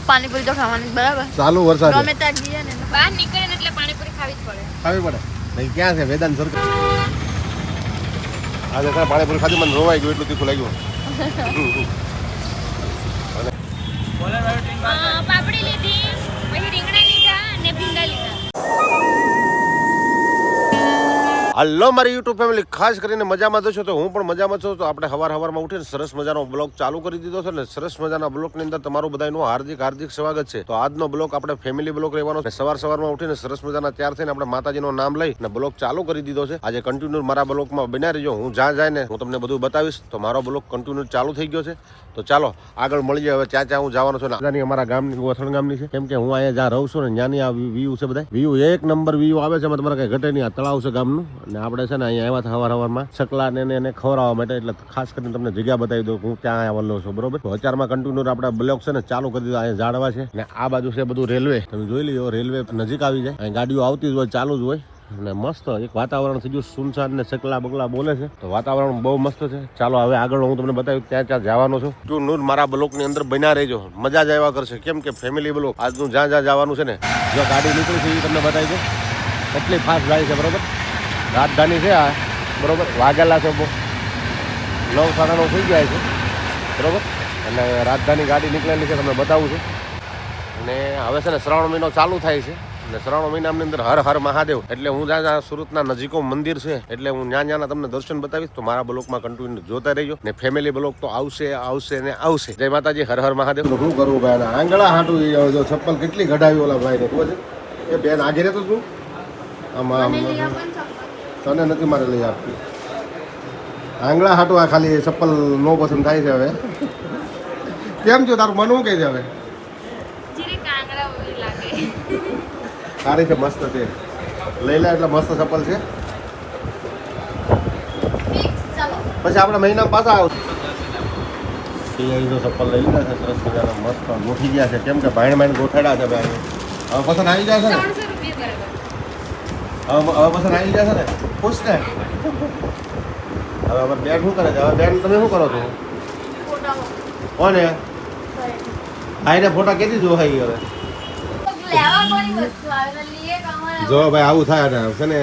પાણીપુરી તો ખાવાની બરાબર. ચાલુ વરસાદ ગમે ત્યાં ગયા ને બહાર નીકળે ને એટલે પાણીપુરી ખાવી જ પડે. નહીં ક્યાં છે વેદાંત સર્કલ? આજે ત્યાં પાણીપુરી ખાધી મને રોવાઈ ગયું, એટલું તીખું લાગ્યું. પાપડી લીધી, પછી રીંગણા લીધા અને ભીંડા લીધા. હલો મારી યુટ્યુબ ફેમિલી, ખાસ કરીને મજામાં છો તો હું પણ મજામાં છું. તો આપણે સવારમાં ઉઠીને સરસ મજાનો બ્લોગ ચાલુ કરી દીધો છે ને સરસ મજાના બ્લોગની અંદર તમારું બધાનું હાર્દિક સ્વાગત છે. તો આજનો બ્લોગ આપણે ફેમિલી બ્લોગ રહેવાનો છે. સવારમાં ઉઠીને સરસ મજાના તૈયાર થઈને આપણે માતાજીનું નામ લઈ અને બ્લોગ ચાલુ કરી દીધો છે. આજે કન્ટિન્યુ મારા બ્લોગમાં બન્યા રહેજો. હું જ્યાં જાય ને હું તમને બધું બતાવીશ. તો મારો બ્લોગ કન્ટિન્યુ ચાલુ થઈ ગયો છે. તો ચાલો આગળ મળીએ. હવે ત્યાં હું જવાનો છું ને અમારા ગામની વથણ ગામની છે, કેમ કે હું અહીંયા જ્યાં રહું છું ને ત્યાંની આ વ્યૂ છે. બધા વ્યૂ એક નંબર વ્યૂ આવે છે. તમારે કઈ ઘટે નહીં. આ તળાવ છે ગામનું અને આપણે છે ને અહીંયા આવ્યા સવારમાં ચકલા ને એને ખવડાવવા માટે, એટલે ખાસ કરીને તમને જગ્યા બતાવી દઉં. હું ત્યાં આવેલો છું બરોબર. તો અત્યારમાં કન્ટિન્યુ આપણે બ્લોક છે ને ચાલુ કરી દીધો. અહીંયા ઝાડવા છે ને આ બાજુ છે બધું રેલવે. તમે જોઈ લ્યો, રેલવે નજીક આવી જાય. અહીં ગાડીઓ આવતી જ હોય, ચાલુ જ હોય અને મસ્ત એક વાતાવરણ થઈ ગયું. સુનસાન ને ચકલા બગલા બોલે છે, તો વાતાવરણ બહુ મસ્ત છે. ચાલો હવે આગળ હું તમને બતાવ્યું ત્યાં જવાનો છું. તું નૂર મારા બ્લોકની અંદર બન્યા રહેજો, મજા જ આવ્યા કરશે. કેમ કે ફેમિલી બ્લોક આજનું જ્યાં જવાનું છે ને, જો ગાડી નીકળી છે એ તમને બતાવી દો. એટલી ફાસ્ટ ગાડી છે બરોબર. રાજધાની છે આ બરોબર. વાગેલા છે 9 સાડા 9 થઈ ગયા છે બરોબર. અને રાજધાની ગાડી નીકળેલી છે, તમને બતાવું છું. અને હવે છે ને શ્રાવણ મહિનો ચાલુ થાય છે અને શ્રાવણ મહિનાની અંદર હર હર મહાદેવ, એટલે હું જ્યાં સુરતના નજીકો મંદિર છે એટલે હું ત્યાંના તમને દર્શન બતાવીશ. તો મારા બ્લોકમાં કન્ટિન્યુ જોતા રહેજો ને ફેમિલી બ્લોક તો આવશે ને આવશે. જય માતાજી, હર હર મહાદેવ. શું કરવું ભાઈ, આંગળા હાટું જો ચપ્પલ કેટલી ઘડાવી ઓલા ભાઈ ને ખબર છે એ બેન આજે રહેતો તું આમાં તને નથી મારે લઈ આપતી. આંગળા હાટું આ ખાલી ચપ્પલ નો પસંદ થાય છે. હવે કેમ છો, તારું મન શું કહે છે? હવે સારી છે, મસ્ત છે, લઈ લે. એટલે મસ્ત ચપ્પલ છે. પછી આપણે મહિના પાછા આવશે. ચપ્પલ લઈ લીધા છે સરસ મજાના, મસ્ત ગોઠી ગયા છે. કેમ કે ભાઈણ ગોઠાડ્યા છે ભાઈ. હવે પસંદ આવી જશે ને, હવે પસંદ આવી જશે ને, ખુશ ને. હવે અમારે બેન શું કરે છે? હવે બેન તમે શું કરો છો? કોને ભાઈને ફોટા કેથી જો હવે જો ભાઈ આવું થાય છે ને.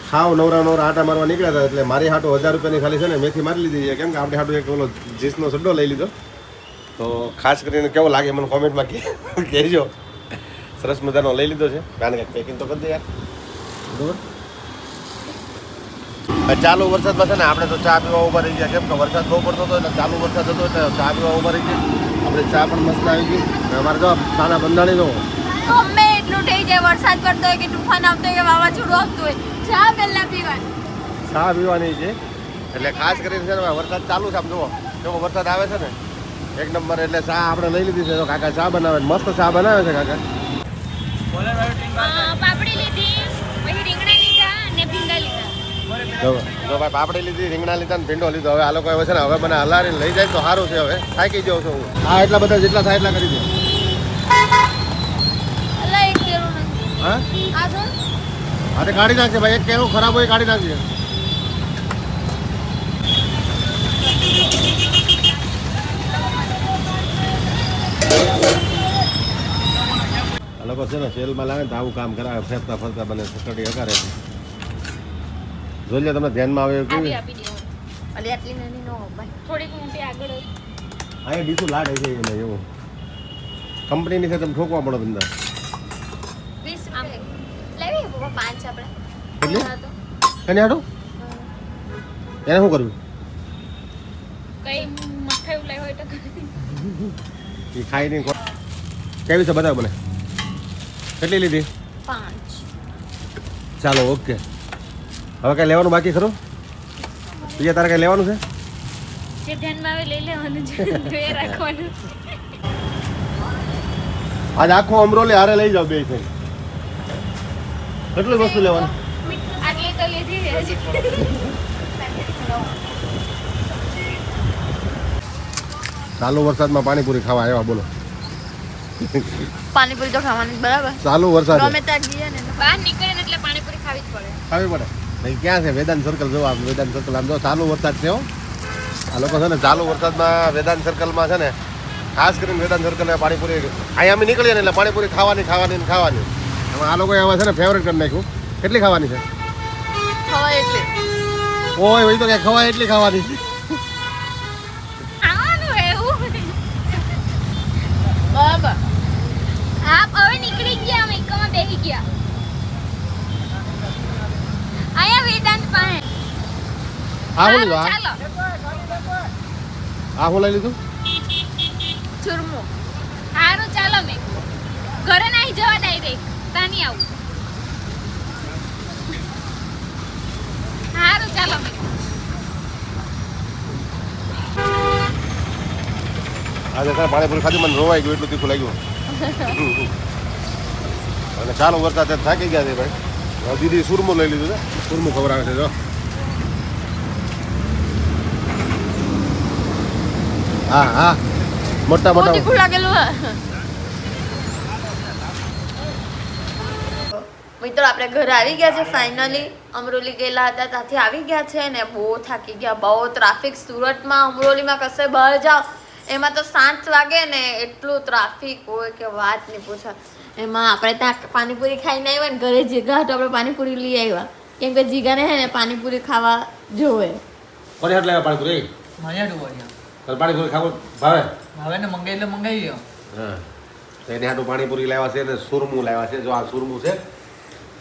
ખાવ નવરા આટા મારવા નીકળ્યા હતા એટલે મારી હાટો 1000 રૂપિયાની ખાલી છે ને મેથી મારી લીધી છે. કેમ કે આપણે હાટો એક ઓલો જીસનો સડ્ડો લઈ લીધો. તો ખાસ કરીને કેવો લાગે મને કોમેન્ટમાં કહેજો. સરસ મજાનો લઈ લીધો છે. કારણ કે પેકિંગ તો કરી દે યાર બરોબર. ચાલુ વરસાદમાં છે ને આપણે તો ચા પીવા ઉભા રહી ગયા. કેમ કે વરસાદ બહુ પડતો હતો એટલે ચાલુ વરસાદ હતો એટલે ચા પીવા ઉભા રહી ગયા. આપણે ચા પણ મસ્ત આવી ગઈ. અમારે જો સાના બંધાણી જો એટલું થઈ જાય, વરસાદ પડતો હોય કે તુફાન આવતો હોય કે વાવાઝોડું આવતું હોય, ચા પહેલા પીવાની છે. એટલે ખાસ કરીને છે ને વરસાદ ચાલુ છે. આમ જુઓ કેવો વરસાદ આવે છે ને, એક નંબર. એટલે ચા આપણે લઈ લીધી છે. તો કાકા ચા બનાવે, મસ્ત ચા બનાવે છે કાકા. પાપડી લીધી, પછી રીંગણા લીધા અને ભીંડા લીધા. જો ભાઈ પાપડી લીધી, રીંગણા લીધા ને ભીંડો લીધો. હવે આ લોકો હવે છે ને હવે મને હલારીને લઈ જાય તો સારું છે. હવે થાકી જાઉં છું હું. હા એટલા બધા જેટલા થાય એટલા કરી દે. હા હા, કાઢી નાખશે ભાઈ. એક કેવું ખરાબ હોય કાઢી નાખજે. આ લોકો છે ને સેલમાં લાવે તો આવું કામ કરાવે, ફરતા ફરતા બને સકડી હકારે છે. જોઈ લે, તમને ધ્યાનમાં આવે કેવી અહીંયા બીજું લાડે છે એને એવું કંપનીની છે. તમે ઠોકવા પડો ધંધા. એને હાડું એને શું કરવું? એ ખાઈ નહીં. કેવી છે બતાવો મને. કેટલી લીધી? 5. ચાલો ઓકે. હવે કઈ લેવાનું બાકી ખરું? બીજા તારે કઈ લેવાનું છે? જે ધ્યાનમાં આવે લઈ લેવાનું છે, જોઈએ રાખવાનું. આજ આખો અમરોલી હારે લઈ જાવ બે થઈ. કેટલી વસ્તુ લેવાની? આટલી તો લીધી છે. ચાલુ વરસાદમાં પાણીપુરી ખાવા આવ્યા. બોલો, પાણીપુરી તો ખાવાની બરાબર. ચાલુ વરસાદ ગમે ત્યાં ગયા ને બહાર નીકળે ને એટલે પાણીપુરી ખાવી જ પડે. ભાઈ ક્યાં છે વેદાંત સર્કલ? જો આ વેદાંત સર્કલ આમ જો ચાલુ વરસાદ છે. આ લોકો છે ને ચાલુ વરસાદમાં વેદાંત સર્કલમાં છે ને ખાસ કરીને વેદાંત સર્કલને પાણીપુરી અહીંયા અમે નીકળીએ ને એટલે પાણીપુરી ખાવાની એમાં આ લોકોએ આમાં છે ને ફેવરેટ કરી નાખ્યું. કેટલી ખાવાની છે? ખવાય એટલે ઓય ભાઈ તો ક્યાં ખવાય એટલી ખાવાની. ખાવાનું એવું બરાબર. આપ હવે નીકળી ગયા, અમે એકમાં બેસી ગયા અહીંયા વેદાંત પાસે. આ શું લીધું? ચાલો આ શું લઈ લીધું? ચૂરમું. હારું ચાલો, મેં ઘરે નહીં જવા ડાયરેક્ટ તાની આવું. હારું ચાલો મેં આજે તારે પાણીપુરી ખાધી મને રોવાઈ ગયું, એટલું તીખું લાગ્યું. અને ચાલો વરસાદ થાકી ગયા છે ભાઈ. હવે દીદી સુરમું લઈ લીધું છે, સુરમું ખવડાવે છે. જો હા હા મોટા મોટા તીખું લાગેલું. મિત્રો આપણે ઘરે આવી ગયા છે ફાઇનલી. અમરોલી ગયેલા હતા, ત્યાંથી આવી ગયા છે ને બહુ થાકી ગયા. બહુ ટ્રાફિક સુરતમાં. અમરોલીમાં કશે બહાર જાઓ એમાં તો 7 વાગે ને એટલું ટ્રાફિક હોય કે વાત નહીં પૂછો. એમાં આપણે ત્યાં પાણીપુરી ખાઈને આવ્યા ને ઘરે જીગા હતો, આપણે પાણીપુરી લઈ આવ્યા કેમ કે જીગાને હે ને પાણીપુરી ખાવા જોવે. કોને હાથ લાવ્યા પાણીપુરી? મળ્યા ડુવાડિયા તારે પાણીપુરી ખાવું ભાવે? હવે ને મંગાવી એટલે મંગાવી લ્યો. હા તો એને હાટું પાણીપુરી લાવ્યા છે ને સુરમું લાવ્યા છે. જો આ સુરમું છે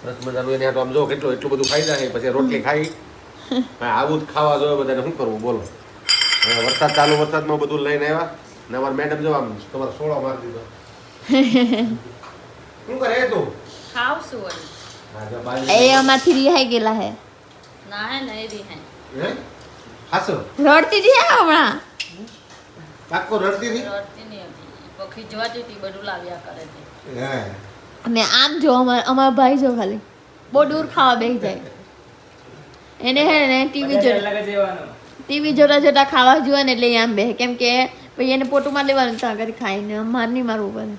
સરસ મજાનું. એને હાટું આમ જો એટલું બધું ખાઈ જાય પછી રોટલી ખાઈ. આવું જ ખાવા જોઈએ બધાને. શું કરવું બોલો? હવે વરસાદમાં બધું લઈને આવ્યા ને અમારા મેડમ જો આમ તમારો સોળો મારી દીધો. શું કરે તું? ખાવશું વળી. હા જો બાજુ એ અમારથી રિહાઈ ગયેલા હે. ના હે નહીં રિહાઈ. હે હાસો રડતી હતી હે હમણાં. પાક્કો રડતી હતી. રડતી નહીં હતી. પખી જોવાતી હતી બધું લાવ્યા કરે છે. હે અને આમ જો અમારા ભાઈ જો ખાલી બહુ દૂર ખાવા બેસી જાય. એને હે ને ટીવી જોતા ખાવા જોવે ને એટલે આમ બે કેમ કે ભાઈ એને પોટુમાં લેવાનું ત્યાં આગળ ખાઈને માર નહીં મારવું પડે.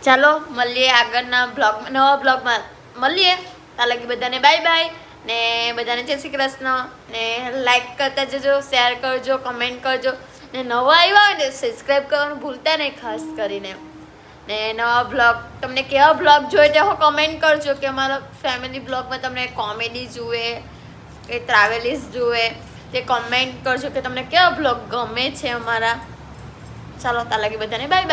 ચાલો મળીએ આગળના બ્લોગમાં, નવા બ્લોગમાં મળીએ. ત્યાં લગી બધાને બાય બાય ને બધાને જય શ્રી કૃષ્ણ. ને લાઈક કરતા જજો, શેર કરજો, કમેન્ટ કરજો ને નવા આવ્યા હોય ને સબસ્ક્રાઈબ કરવાનું ભૂલતા નહીં ખાસ કરીને. ને નવા બ્લોગ તમને કેવા બ્લોગ જોઈએ તે હું કમેન્ટ કરજો કે અમારા ફેમિલી બ્લોગમાં તમને કોમેડી જુએ કે ટ્રાવેલિસ જુએ તે કમેન્ટ કરજો કે તમને કેવા બ્લોગ ગમે છે અમારા. ચાલો ત્યાં લગી બધાને બાય બાય.